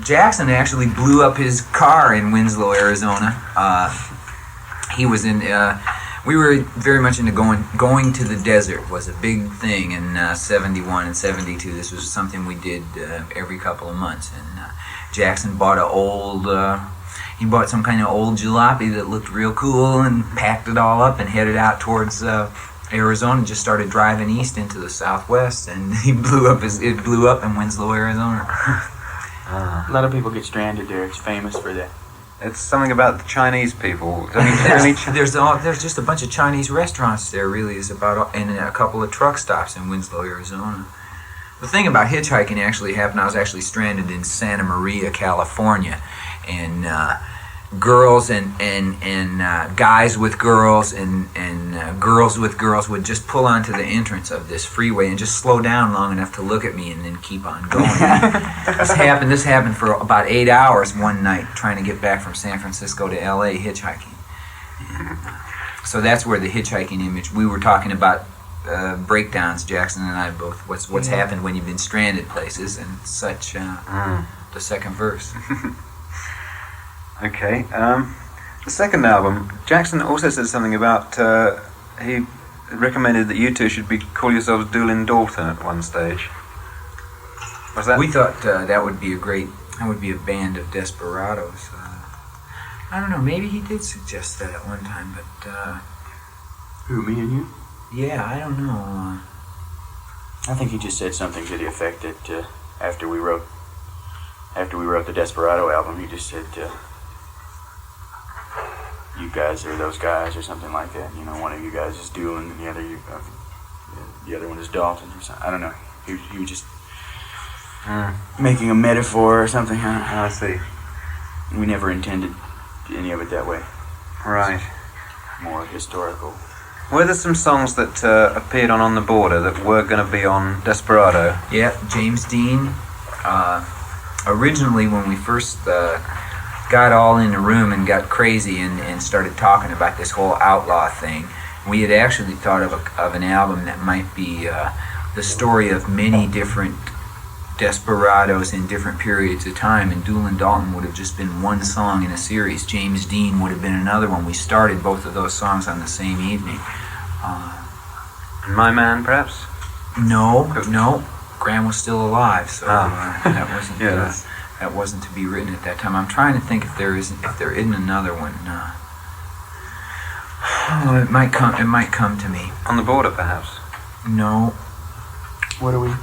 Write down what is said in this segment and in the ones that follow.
Jackson actually blew up his car in Winslow, Arizona. He was in. We were very much into going to the desert was a big thing in '71 and '72. This was something we did every couple of months. And Jackson bought he bought some kind of old jalopy that looked real cool and packed it all up and headed out towards Arizona and just started driving east into the southwest, and it blew up in Winslow, Arizona. A lot of people get stranded there. It's famous for that. It's something about the Chinese people. There's just a bunch of Chinese restaurants there, really, and a couple of truck stops in Winslow, Arizona. The thing about hitchhiking actually happened. I was actually stranded in Santa Maria, California, and girls and guys with girls and girls with girls would just pull onto the entrance of this freeway and just slow down long enough to look at me and then keep on going. This happened for about 8 hours one night, trying to get back from San Francisco to L.A. hitchhiking. And, so that's where the hitchhiking image. We were talking about breakdowns, Jackson and I both. What's happened when you've been stranded places and such. The second verse. Okay. The second album, Jackson also said something about he recommended that you two should call yourselves Doolin Dalton at one stage. Was that? We thought that would be a band of desperados. I don't know, maybe he did suggest that at one time, but Who, me and you? yeah, I don't know. I think he just said something to the effect that after we wrote the Desperado album, he just said, "You guys are those guys," or something like that. You know, one of you guys is Doolin, and the other one is Dalton, or something. I don't know. He was just making a metaphor or something. I see. We never intended any of it that way. Right. More historical. Were there some songs that appeared on the Border that were going to be on Desperado? Yeah, James Dean. Originally, when we first got all in the room and got crazy and started talking about this whole outlaw thing, we had actually thought of an album that might be the story of many different desperados in different periods of time, and Doolin Dalton would have just been one song in a series. James Dean would have been another one. We started both of those songs on the same evening. My Man, perhaps? No. Graham was still alive, so that wasn't that wasn't to be written at that time. I'm trying to think if there isn't another one. It might come to me. On the Border, perhaps? No. What are we?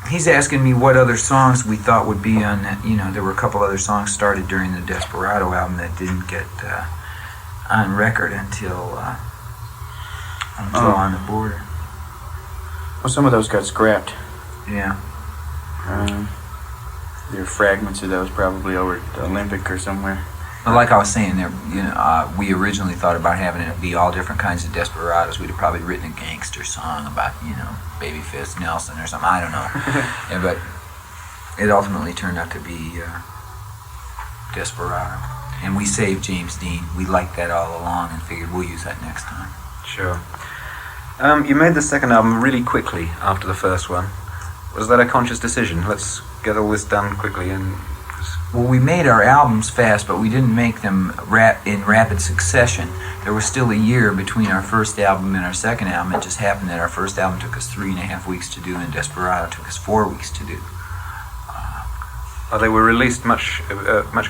He's asking me what other songs we thought would be on that. You know, there were a couple other songs started during the Desperado album that didn't get on record until On the Border. Well, some of those got scrapped. Yeah. There are fragments of those probably over at the Olympic or somewhere. But like I was saying, we originally thought about having it be all different kinds of desperados. We'd have probably written a gangster song about, Babyface Nelson or something. I don't know. Yeah, but it ultimately turned out to be Desperado. And we saved James Dean. We liked that all along and figured we'll use that next time. Sure. You made the second album really quickly after the first one. Was that a conscious decision? Let's get all this done quickly and... Well, we made our albums fast, but we didn't make them in rapid succession. There was still a year between our first album and our second album. It just happened that our first album took us 3.5 weeks to do, and Desperado took us 4 weeks to do. Well, they were released much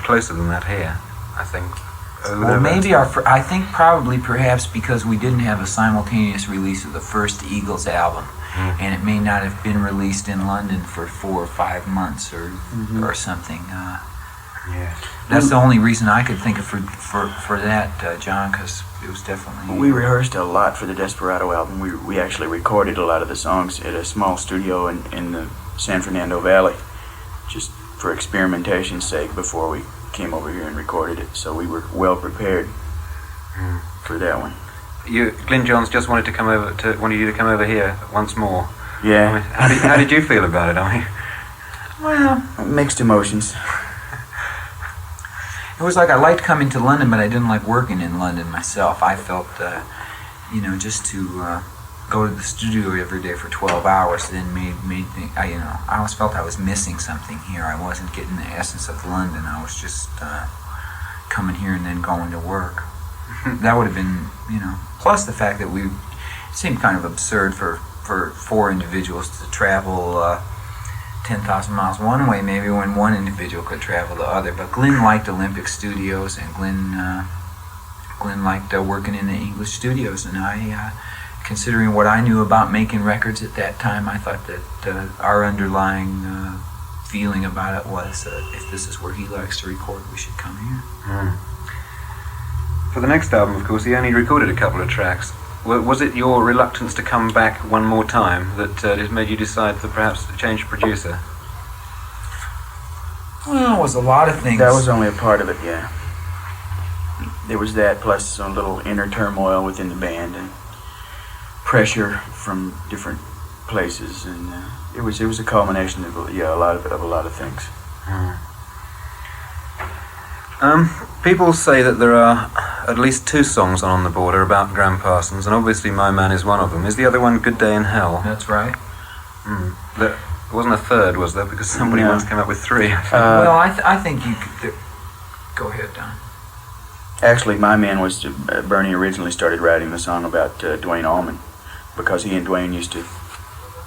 closer than that here, I think. Well, maybe I think probably perhaps because we didn't have a simultaneous release of the first Eagles album, and it may not have been released in London for 4 or 5 months or something. Yeah. That's the only reason I could think of for that, John, because it was definitely... We rehearsed a lot for the Desperado album. We actually recorded a lot of the songs at a small studio in the San Fernando Valley, just for experimentation's sake before we came over here and recorded it. So we were well prepared for that one. Glyn Johns just wanted you to come over here once more. Yeah. I mean, how did you feel about it? Well, mixed emotions. It was like I liked coming to London, but I didn't like working in London myself. I felt, just to go to the studio every day for 12 hours then made think, I always felt I was missing something here. I wasn't getting the essence of London. I was just coming here and then going to work. That would have been, plus the fact that it seemed kind of absurd for four individuals to travel 10,000 miles one way maybe when one individual could travel the other. But Glenn liked Olympic Studios, and Glenn liked working in the English studios, and I, considering what I knew about making records at that time, I thought that our underlying feeling about it was if this is where he likes to record, we should come here. For the next album, of course, he only recorded a couple of tracks. Was it your reluctance to come back one more time that made you decide to perhaps change producer? Well, it was a lot of things. That was only a part of it, yeah. There was that, plus a little inner turmoil within the band and pressure from different places, and it was a culmination of a lot of things. People say that there are at least 2 songs on The Border about Graham Parsons, and obviously My Man is one of them. Is the other one Good Day in Hell? That's right. There wasn't a third, was there? Because somebody once came up with 3. Well, I think you could... Go ahead, Don. Actually, My Man was... Bernie originally started writing the song about Dwayne Allman, because he and Dwayne used to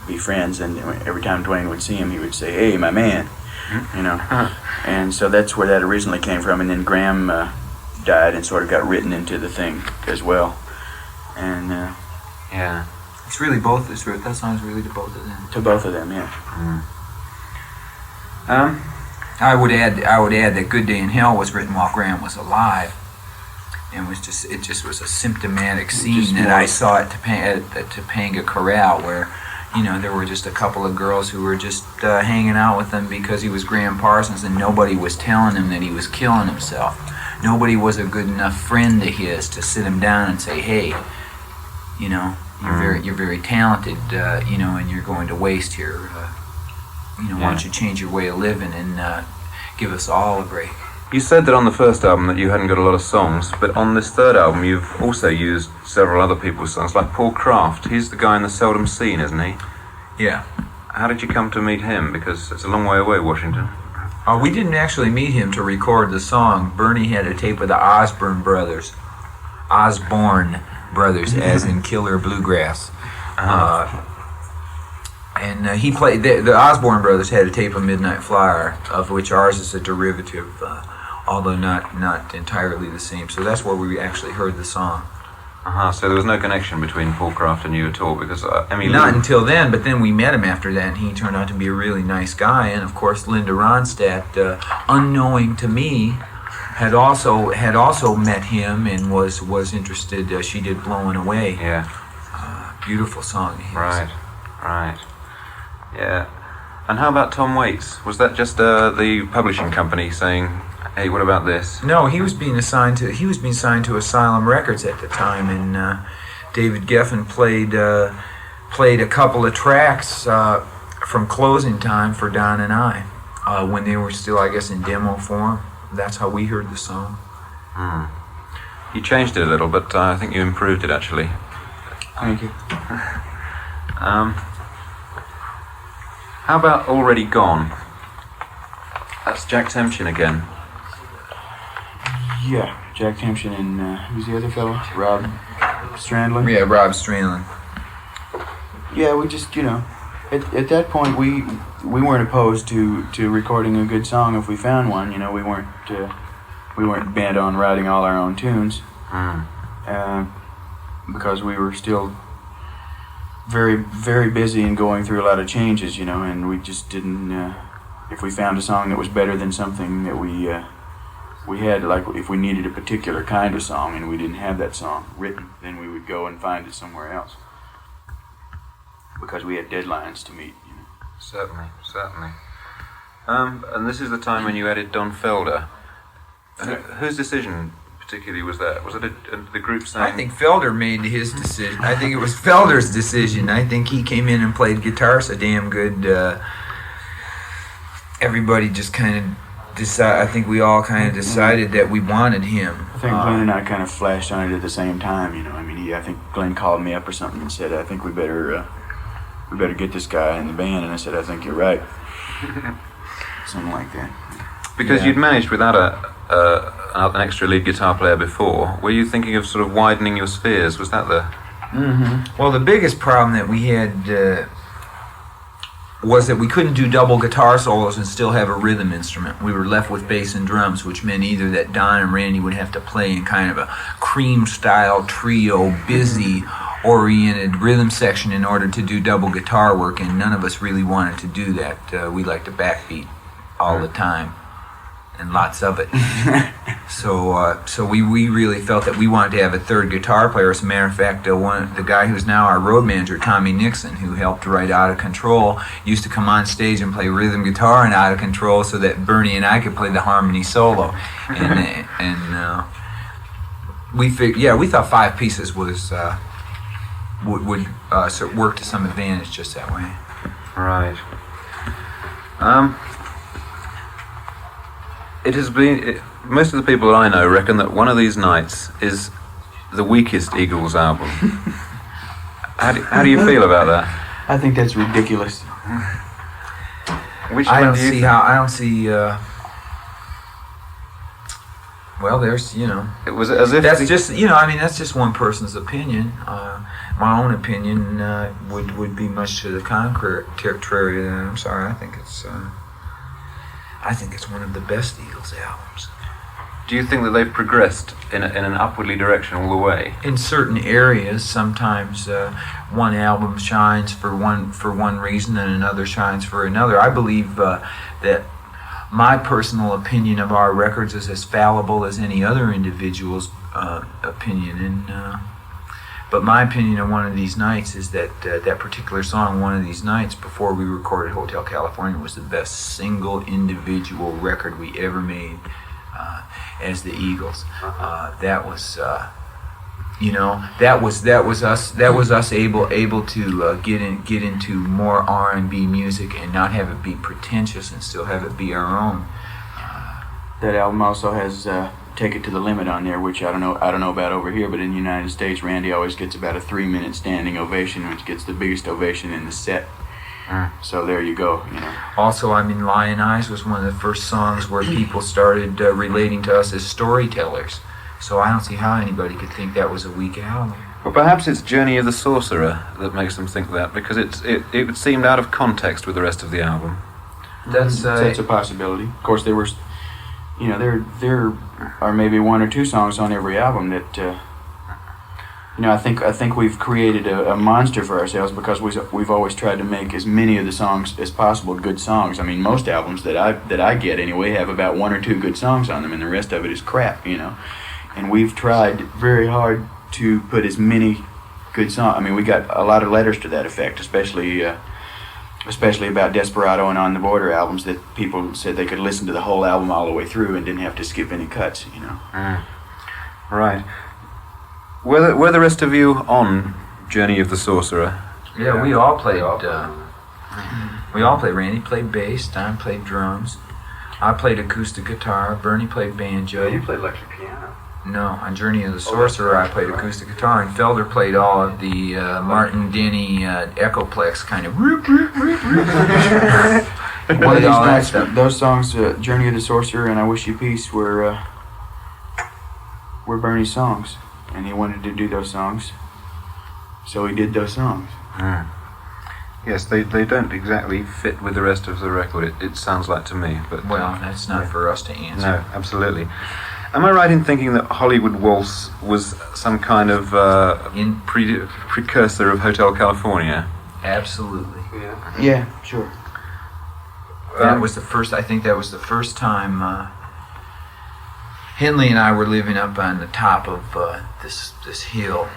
be friends, and every time Dwayne would see him, he would say, "Hey, my man," And so that's where that originally came from, and then Graham died and sort of got written into the thing as well. And yeah, it's really both. That song's really to both of them. To both of them, yeah. I would add that Good Day in Hell was written while Graham was alive, and it just was a symptomatic scene that I saw at Topanga Corral, where there were just a couple of girls who were just hanging out with him because he was Graham Parsons, and nobody was telling him that he was killing himself. Nobody was a good enough friend of his to sit him down and say, "Hey, you're very talented, and you're going to waste here. Why don't you change your way of living and give us all a break?" You said that on the first album that you hadn't got a lot of songs, but on this third album you've also used several other people's songs, like Paul Kraft. He's the guy in the Seldom Seen, isn't he? Yeah. How did you come to meet him? Because it's a long way away, Washington. We didn't actually meet him to record the song. Bernie had a tape with the Osborne brothers, as in Killer Bluegrass. And he played. The Osborne brothers had a tape of Midnight Flyer, of which ours is a derivative, although not entirely the same. So that's where we actually heard the song. So there was no connection between Paul Kraft and you at all, because not until then. But then we met him after that, and he turned out to be a really nice guy. And of course, Linda Ronstadt, unknowing to me, had also met him and was interested. She did "Blowing Away." Yeah. Beautiful song. Right. Yeah. And how about Tom Waits? Was that just the publishing company saying, "Hey, what about this?" No, he was being signed to Asylum Records at the time, and David Geffen played a couple of tracks from Closing Time for Don and I when they were still, I guess, in demo form. That's how we heard the song. You changed it a little, but I think you improved it actually. Thank you. How about Already Gone? That's Jack Temchin again. Yeah, Jack Temchin and who's the other fellow? Rob Strandlin? Yeah, Rob Strandlin. Yeah, we just, at that point we weren't opposed to recording a good song if we found one. We weren't bent on writing all our own tunes. Because we were still very, very busy and going through a lot of changes, and we just didn't. If we found a song that was better than something that we had, like if we needed a particular kind of song and we didn't have that song written, then we would go and find it somewhere else because we had deadlines to meet. Certainly. And this is the time when you added Don Felder. Whose decision particularly was that? Was it the group saying? I think Felder made his decision. I think it was Felder's decision. I think he came in and played guitar so damn good. Everybody just kind of I think we all kind of decided that we wanted him. I think Glenn and I kind of flashed on it at the same time. I mean, I think Glenn called me up or something and said, "I think we better get this guy in the band." And I said, "I think you're right." Something like that. Because you'd managed without an extra lead guitar player before. Were you thinking of sort of widening your spheres? Was that the... Well, the biggest problem that we had was that we couldn't do double guitar solos and still have a rhythm instrument. We were left with bass and drums, which meant either that Don and Randy would have to play in kind of a Cream-style trio, busy-oriented rhythm section in order to do double guitar work, and none of us really wanted to do that. We liked to backbeat all the time, and lots of it. So we really felt that we wanted to have a third guitar player. As a matter of fact, the guy who's now our road manager, Tommy Nixon, who helped write Out of Control, used to come on stage and play rhythm guitar in Out of Control so that Bernie and I could play the harmony solo. And we thought 5 pieces was would work to some advantage just that way. Right. It has been... most of the people that I know reckon that one of these nights is the weakest Eagles album. How do you feel about that? I think that's ridiculous. Which I one don't do you see think? how. I don't see. Well, there's It was as if... that's just that's just one person's opinion. My own opinion would be much to the contrary. I'm sorry. I think it's one of the best Eagles albums. Do you think that they've progressed in an upwardly direction all the way? In certain areas, sometimes one album shines for one reason and another shines for another. I believe that my personal opinion of our records is as fallible as any other individual's opinion. But my opinion on One of These Nights is that that particular song, One of These Nights, before we recorded Hotel California, was the best single individual record we ever made as the Eagles. That was us able to get into more R&B music and not have it be pretentious and still have it be our own. That album also has Take It to the Limit on there, which I don't know about over here, but in the United States, Randy always gets about a 3-minute standing ovation, which gets the biggest ovation in the set. So there you go. Also, Lion Eyes was one of the first songs where people started relating to us as storytellers. So I don't see how anybody could think that was a weak album. Well, perhaps it's Journey of the Sorcerer that makes them think that, because it seemed out of context with the rest of the album. That's a possibility. Of course, there there are maybe 1 or 2 songs on every album that I think we've created a monster for ourselves because we've always tried to make as many of the songs as possible good songs. I mean, most albums that I get anyway have about 1 or 2 good songs on them, and the rest of it is crap. And we've tried very hard to put as many good songs. I mean, we got a lot of letters to that effect, especially about Desperado and On the Border albums, that people said they could listen to the whole album all the way through and didn't have to skip any cuts. Right. Were the rest of you on Journey of the Sorcerer? Yeah, we all played. Randy played bass, Don played drums, I played acoustic guitar, Bernie played banjo. You played electric piano. No, on Journey of the Sorcerer I played acoustic guitar, and Felder played all of the Martin Denny Echoplex kind of whoop, whoop, whoop, whoop. One of these nights, those songs, Journey of the Sorcerer and I Wish You Peace, were Bernie's songs, and he wanted to do those songs, so he did those songs. Yes, they don't exactly fit with the rest of the record, it sounds like to me. But well, that's not for us to answer. No, absolutely. Am I right in thinking that Hollywood Waltz was some kind of precursor of Hotel California? Absolutely. Yeah, sure. That was the first. I think that was the first time Henley and I were living up on the top of this hill,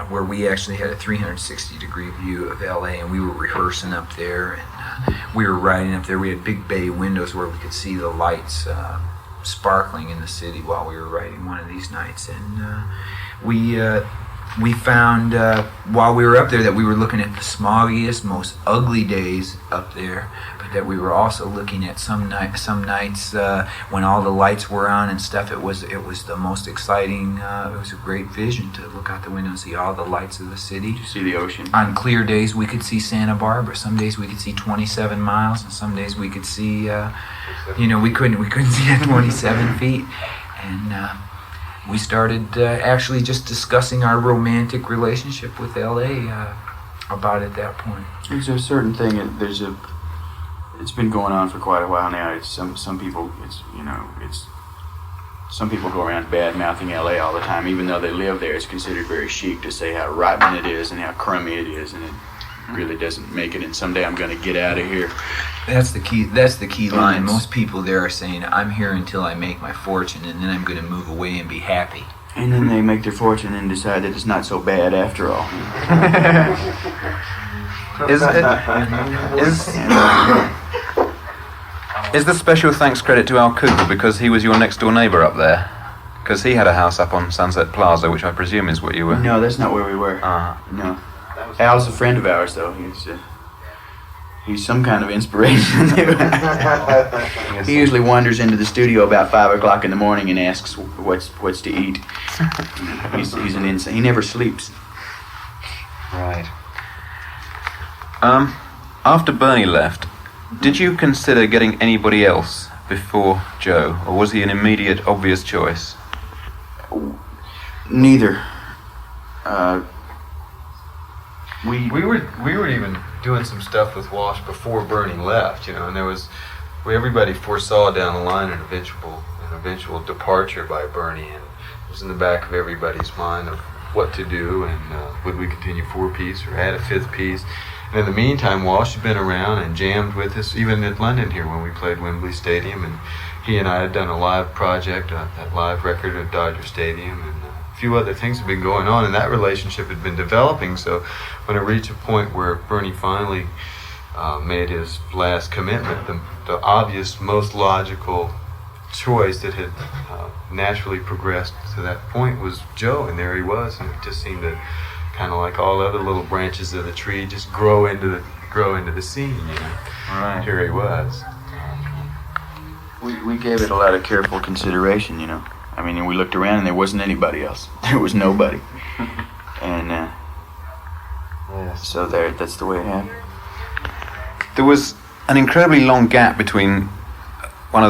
where we actually had a 360-degree view of L.A. and we were rehearsing up there, and we were riding up there. We had big bay windows where we could see the lights sparkling in the city while we were writing One of These Nights, and we we found while we were up there that we were looking at the smoggiest, most ugly days up there, but that we were also looking at some nights when all the lights were on and stuff. It was the most exciting. It was a great vision to look out the window and see all the lights of the city. You see the ocean. On clear days, we could see Santa Barbara. Some days we could see 27 miles, and some days we could see, we couldn't see at 27 feet, and. We started actually just discussing our romantic relationship with LA about at that point. There's a certain thing. It's been going on for quite a while now. It's some people. Some people go around bad mouthing LA all the time, even though they live there. It's considered very chic to say how rotten it is and how crummy it is, and it really doesn't make it. And someday I'm going to get out of here. That's the key line. Most people there are saying, I'm here until I make my fortune, and then I'm going to move away and be happy. And then they make their fortune and decide that it's not so bad after all. Is the special thanks credit to Al Cooper because he was your next door neighbour up there? Because he had a house up on Sunset Plaza, which I presume is what you were. No, that's not where we were. No. Al's a friend of ours, though. He's some kind of inspiration. He usually wanders into the studio about 5 o'clock in the morning and asks what's to eat. He's an insane. He never sleeps. Right. After Bernie left, did you consider getting anybody else before Joe, or was he an immediate, obvious choice? Neither. We were even doing some stuff with Walsh before Bernie left, and everybody foresaw down the line an eventual departure by Bernie, and it was in the back of everybody's mind of what to do, and would we continue 4-piece or add a 5th piece. And in the meantime, Walsh had been around and jammed with us, even at London here when we played Wembley Stadium, and he and I had done a live project, that live record at Dodger Stadium, and a few other things had been going on, and that relationship had been developing. So when it reached a point where Bernie finally made his last commitment, the obvious, most logical choice that had naturally progressed to that point was Joe, and there he was, and it just seemed to kind of like all other little branches of the tree just grow into the scene. Right. Here he was. We gave it a lot of careful consideration, I mean, we looked around and there wasn't anybody else. There was nobody. And so that's the way it happened. There was an incredibly long gap between one of these